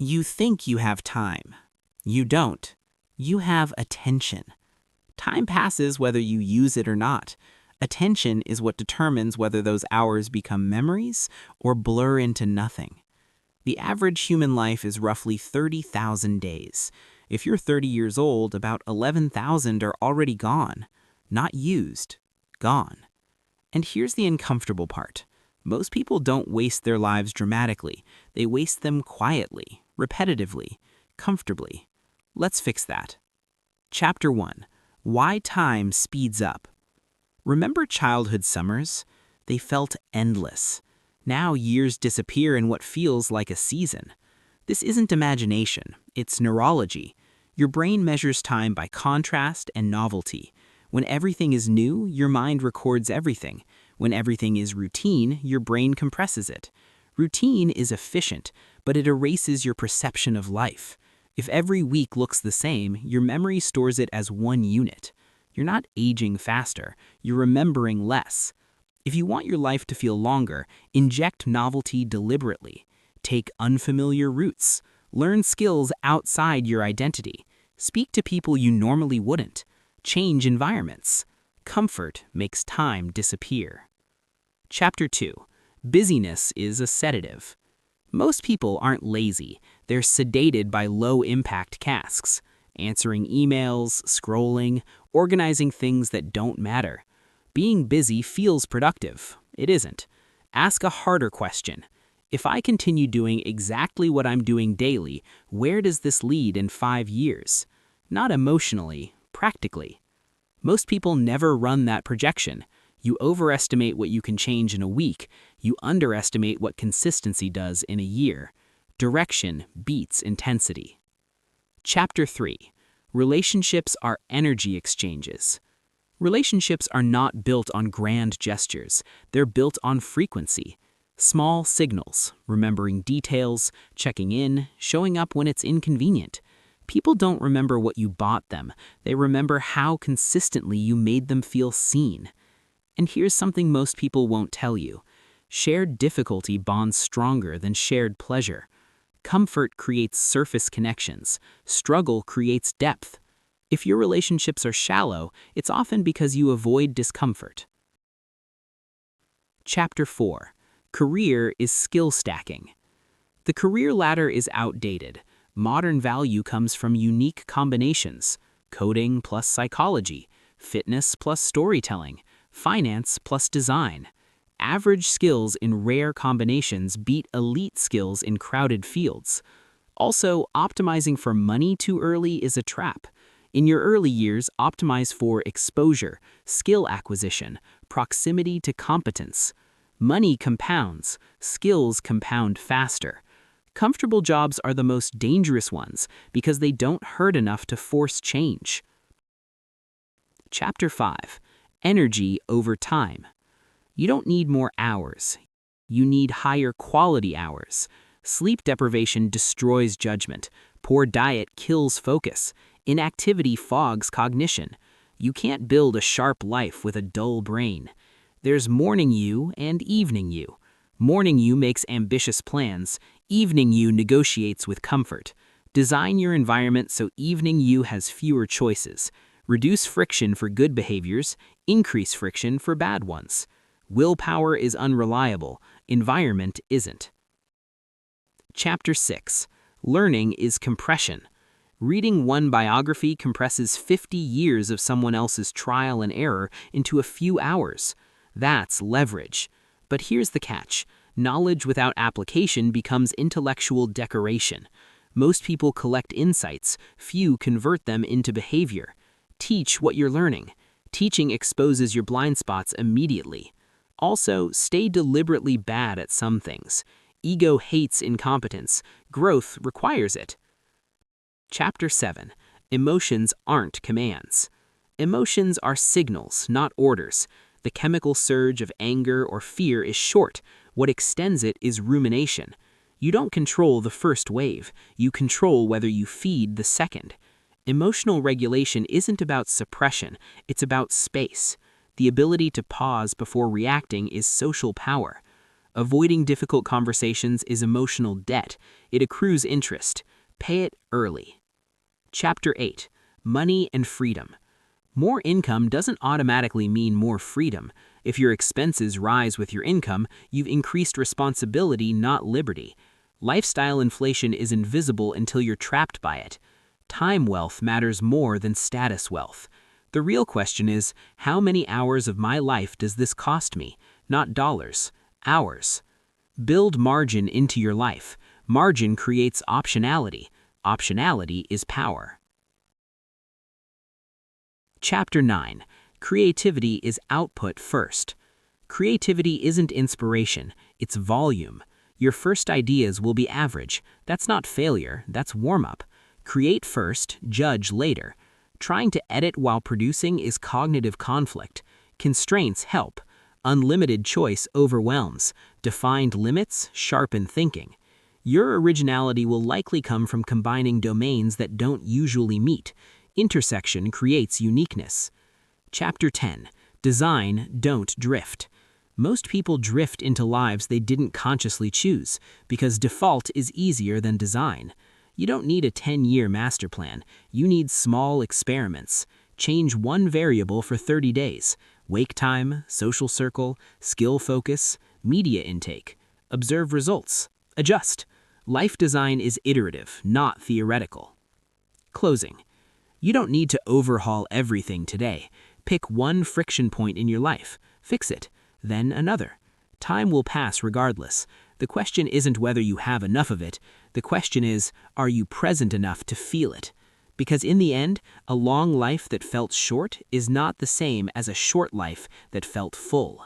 You think you have time. You don't. You have attention. Time passes whether you use it or not. Attention is what determines whether those hours become memories or blur into nothing. The average human life is roughly 30,000 days. If you're 30 years old, about 11,000 are already gone. Not used. Gone. And here's the uncomfortable part. Most people don't waste their lives dramatically. They waste them quietly, repetitively, comfortably. Let's fix that. Chapter 1. Why Time Speeds Up. Remember childhood summers? They felt endless. Now years disappear in what feels like a season. This isn't imagination, it's neurology. Your brain measures time by contrast and novelty. When everything is new, your mind records everything. When everything is routine, your brain compresses it. Routine is efficient, but it erases your perception of life. If every week looks the same, your memory stores it as one unit. You're not aging faster, you're remembering less. If you want your life to feel longer, inject novelty deliberately. Take unfamiliar routes. Learn skills outside your identity. Speak to people you normally wouldn't. Change environments. Comfort makes time disappear. Chapter 2. Busyness is a sedative. Most people aren't lazy. They're sedated by low-impact tasks. Answering emails, scrolling, organizing things that don't matter. Being busy feels productive. It isn't. Ask a harder question. If I continue doing exactly what I'm doing daily, where does this lead in 5 years? Not emotionally, practically. Most people never run that projection. You overestimate what you can change in a week. You underestimate what consistency does in a year. Direction beats intensity. Chapter 3. Relationships are energy exchanges. Relationships are not built on grand gestures. They're built on frequency. Small signals, remembering details, checking in, showing up when it's inconvenient. People don't remember what you bought them. They remember how consistently you made them feel seen. And here's something most people won't tell you. Shared difficulty bonds stronger than shared pleasure. Comfort creates surface connections. Struggle creates depth. If your relationships are shallow, it's often because you avoid discomfort. Chapter 4. Career is skill stacking. The career ladder is outdated. Modern value comes from unique combinations. Coding plus psychology, fitness plus storytelling, finance plus design. Average skills in rare combinations beat elite skills in crowded fields. Also, optimizing for money too early is a trap. In your early years, optimize for exposure, skill acquisition, proximity to competence. Money compounds, skills compound faster. Comfortable jobs are the most dangerous ones because they don't hurt enough to force change. Chapter 5. Energy over time. You don't need more hours. You need higher quality hours. Sleep deprivation destroys judgment. Poor diet kills focus. Inactivity fogs cognition. You can't build a sharp life with a dull brain. There's morning you and evening you. Morning you makes ambitious plans. Evening you negotiates with comfort. Design your environment so evening you has fewer choices. Reduce friction for good behaviors. Increase friction for bad ones. Willpower is unreliable. Environment isn't. Chapter 6. Learning is compression. Reading one biography compresses 50 years of someone else's trial and error into a few hours. That's leverage. But here's the catch. Knowledge without application becomes intellectual decoration. Most people collect insights, few convert them into behavior. Teach what you're learning. Teaching exposes your blind spots immediately. Also, stay deliberately bad at some things. Ego hates incompetence. Growth requires it. Chapter 7. Emotions aren't commands. Emotions are signals, not orders. The chemical surge of anger or fear is short. What extends it is rumination. You don't control the first wave. You control whether you feed the second. Emotional regulation isn't about suppression. It's about space. The ability to pause before reacting is social power. Avoiding difficult conversations is emotional debt. It accrues interest. Pay it early. Chapter 8. Money and Freedom. More income doesn't automatically mean more freedom. If your expenses rise with your income, you've increased responsibility, not liberty. Lifestyle inflation is invisible until you're trapped by it. Time wealth matters more than status wealth. The real question is, how many hours of my life does this cost me? Not dollars, hours. Build margin into your life. Margin creates optionality. Optionality is power. Chapter 9. Creativity is output first. Creativity isn't inspiration, it's volume. Your first ideas will be average. That's not failure, that's warm-up. Create first, judge later. Trying to edit while producing is cognitive conflict. Constraints help. Unlimited choice overwhelms. Defined limits sharpen thinking. Your originality will likely come from combining domains that don't usually meet. Intersection creates uniqueness. Chapter 10. Design, don't drift. Most people drift into lives they didn't consciously choose because default is easier than design. You don't need a 10-year master plan. You need small experiments. Change one variable for 30 days. Wake time, social circle, skill focus, media intake. Observe results. Adjust. Life design is iterative, not theoretical. Closing. You don't need to overhaul everything today. Pick one friction point in your life. Fix it. Then another. Time will pass regardless. The question isn't whether you have enough of it. The question is, are you present enough to feel it? Because in the end, a long life that felt short is not the same as a short life that felt full.